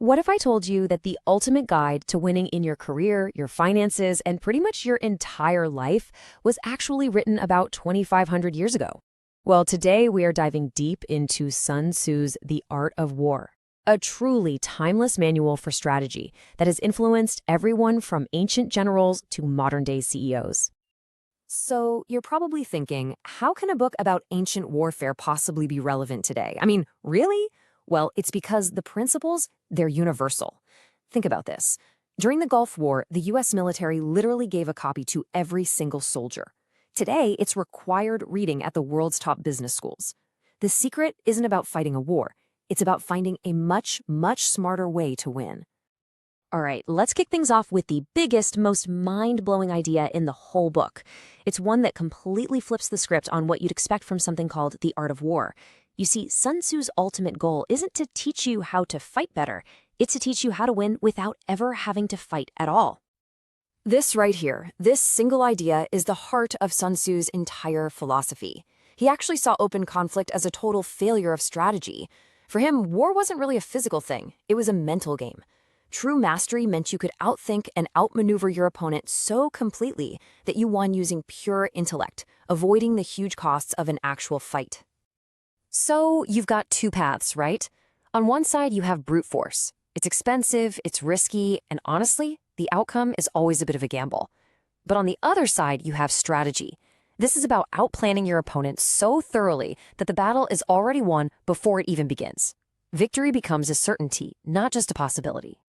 What if I told you that the ultimate guide to winning in your career, your finances, and pretty much your entire life was actually written about 2,500 years ago? Well, today we are diving deep into Sun Tzu's The Art of War, a truly timeless manual for strategy that has influenced everyone from ancient generals to modern-day CEOs. So you're probably thinking, how can a book about ancient warfare possibly be relevant today? I mean, really? Well, it's because the principles, they're universal. Think about this. During the Gulf War, the US military literally gave a copy to every single soldier. Today, it's required reading at the world's top business schools. The secret isn't about fighting a war. It's about finding a much, much smarter way to win. All right, let's kick things off with the biggest, most mind-blowing idea in the whole book. It's one that completely flips the script on what you'd expect from something called The Art of War. You see, Sun Tzu's ultimate goal isn't to teach you how to fight better. It's to teach you how to win without ever having to fight at all. This right here, this single idea is the heart of Sun Tzu's entire philosophy. He actually saw open conflict as a total failure of strategy. For him, war wasn't really a physical thing. It was a mental game. True mastery meant you could outthink and outmaneuver your opponent so completely that you won using pure intellect, avoiding the huge costs of an actual fight. So you've got two paths, right? On one side, you have brute force. It's expensive, it's risky, and honestly, the outcome is always a bit of a gamble. But on the other side, you have strategy. This is about outplanning your opponent so thoroughly that the battle is already won before it even begins. Victory becomes a certainty, not just a possibility.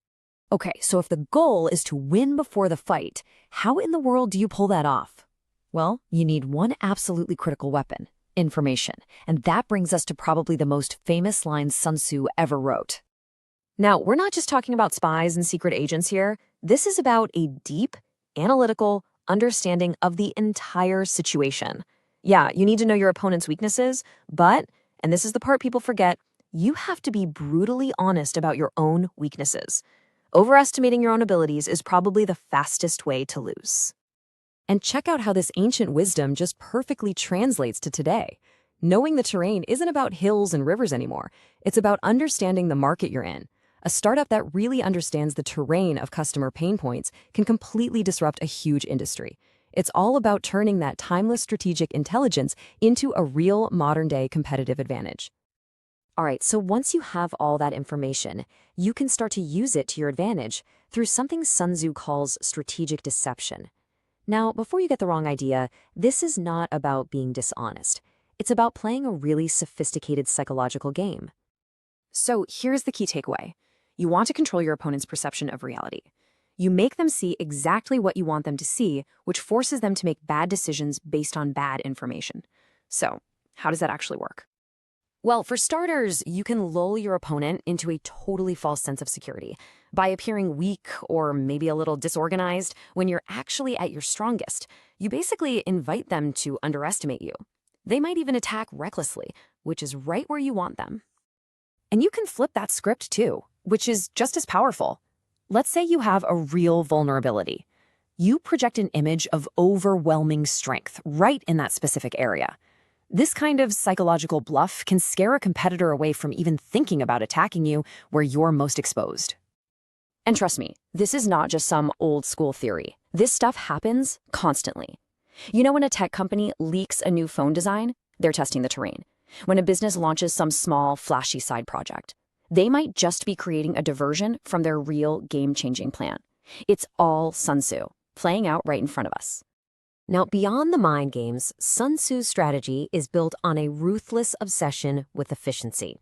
Okay, so if the goal is to win before the fight, how in the world do you pull that off? Well, you need one absolutely critical weapon: information. And that brings us to probably the most famous lines Sun Tzu ever wrote. Now, we're not just talking about spies and secret agents here. This is about a deep, analytical understanding of the entire situation. Yeah, you need to know your opponent's weaknesses, but, and this is the part people forget, you have to be brutally honest about your own weaknesses. Overestimating your own abilities is probably the fastest way to lose. And check out how this ancient wisdom just perfectly translates to today. Knowing the terrain isn't about hills and rivers anymore. It's about understanding the market you're in. A startup that really understands the terrain of customer pain points can completely disrupt a huge industry. It's all about turning that timeless strategic intelligence into a real modern-day competitive advantage. All right, so once you have all that information, you can start to use it to your advantage through something Sun Tzu calls strategic deception. Now, before you get the wrong idea, this is not about being dishonest. It's about playing a really sophisticated psychological game. So here's the key takeaway. You want to control your opponent's perception of reality. You make them see exactly what you want them to see, which forces them to make bad decisions based on bad information. So, how does that actually work? Well, for starters, you can lull your opponent into a totally false sense of security by appearing weak or maybe a little disorganized when you're actually at your strongest. You basically invite them to underestimate you. They might even attack recklessly, which is right where you want them. And you can flip that script too, which is just as powerful. Let's say you have a real vulnerability. You project an image of overwhelming strength right in that specific area. This kind of psychological bluff can scare a competitor away from even thinking about attacking you where you're most exposed. And trust me, this is not just some old school theory. This stuff happens constantly. You know, when a tech company leaks a new phone design, they're testing the terrain. When a business launches some small, flashy side project, they might just be creating a diversion from their real game-changing plan. It's all Sun Tzu, playing out right in front of us. Now, beyond the mind games, Sun Tzu's strategy is built on a ruthless obsession with efficiency.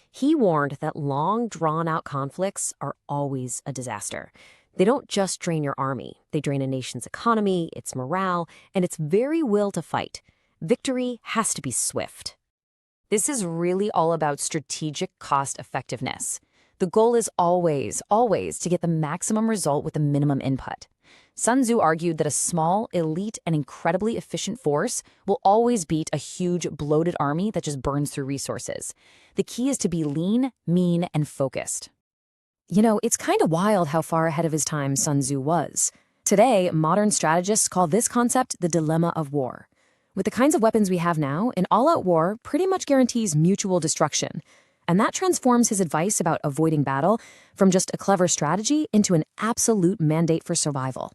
He warned that long, drawn-out conflicts are always a disaster. They don't just drain your army. They drain a nation's economy, its morale, and its very will to fight. Victory has to be swift. This is really all about strategic cost effectiveness. The goal is always, always to get the maximum result with the minimum input. Sun Tzu argued that a small, elite, and incredibly efficient force will always beat a huge, bloated army that just burns through resources. The key is to be lean, mean, and focused. You know, it's kind of wild how far ahead of his time Sun Tzu was. Today, modern strategists call this concept the dilemma of war. With the kinds of weapons we have now, an all-out war pretty much guarantees mutual destruction. And that transforms his advice about avoiding battle from just a clever strategy into an absolute mandate for survival.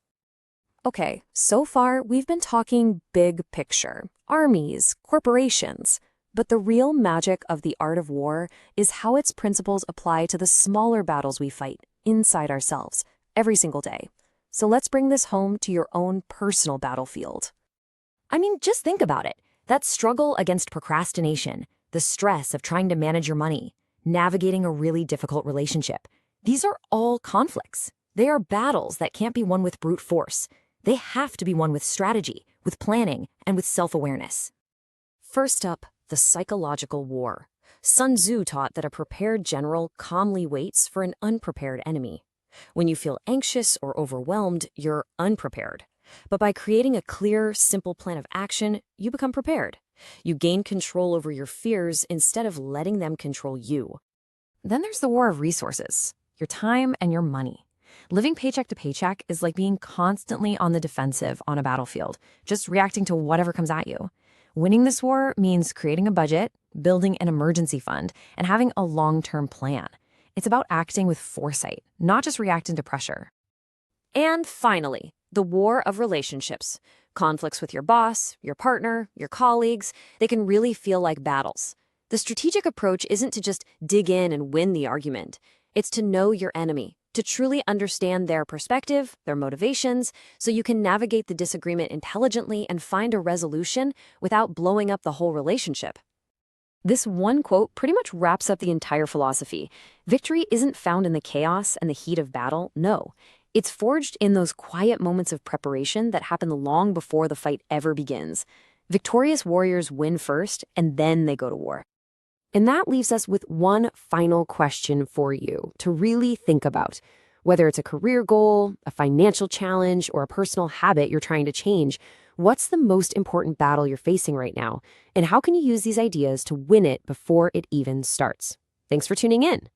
Okay, so far we've been talking big picture, armies, corporations. But the real magic of the art of war is how its principles apply to the smaller battles we fight inside ourselves every single day. So let's bring this home to your own personal battlefield. I mean, just think about it. That struggle against procrastination, the stress of trying to manage your money, navigating a really difficult relationship. These are all conflicts. They are battles that can't be won with brute force. They have to be won with strategy, with planning, and with self-awareness. First up, the psychological war. Sun Tzu taught that a prepared general calmly waits for an unprepared enemy. When you feel anxious or overwhelmed, you're unprepared. But by creating a clear, simple plan of action, you become prepared. You gain control over your fears instead of letting them control you. Then there's the war of resources, your time and your money. Living paycheck to paycheck is like being constantly on the defensive on a battlefield, just reacting to whatever comes at you. Winning this war means creating a budget, building an emergency fund, and having a long-term plan. It's about acting with foresight, not just reacting to pressure. And finally, the war of relationships. Conflicts with your boss, your partner, your colleagues, they can really feel like battles. The strategic approach isn't to just dig in and win the argument. It's to know your enemy, to truly understand their perspective, their motivations, so you can navigate the disagreement intelligently and find a resolution without blowing up the whole relationship. This one quote pretty much wraps up the entire philosophy. Victory isn't found in the chaos and the heat of battle, no. It's forged in those quiet moments of preparation that happen long before the fight ever begins. Victorious warriors win first, and then they go to war. And that leaves us with one final question for you to really think about. Whether it's a career goal, a financial challenge, or a personal habit you're trying to change, what's the most important battle you're facing right now? And how can you use these ideas to win it before it even starts? Thanks for tuning in.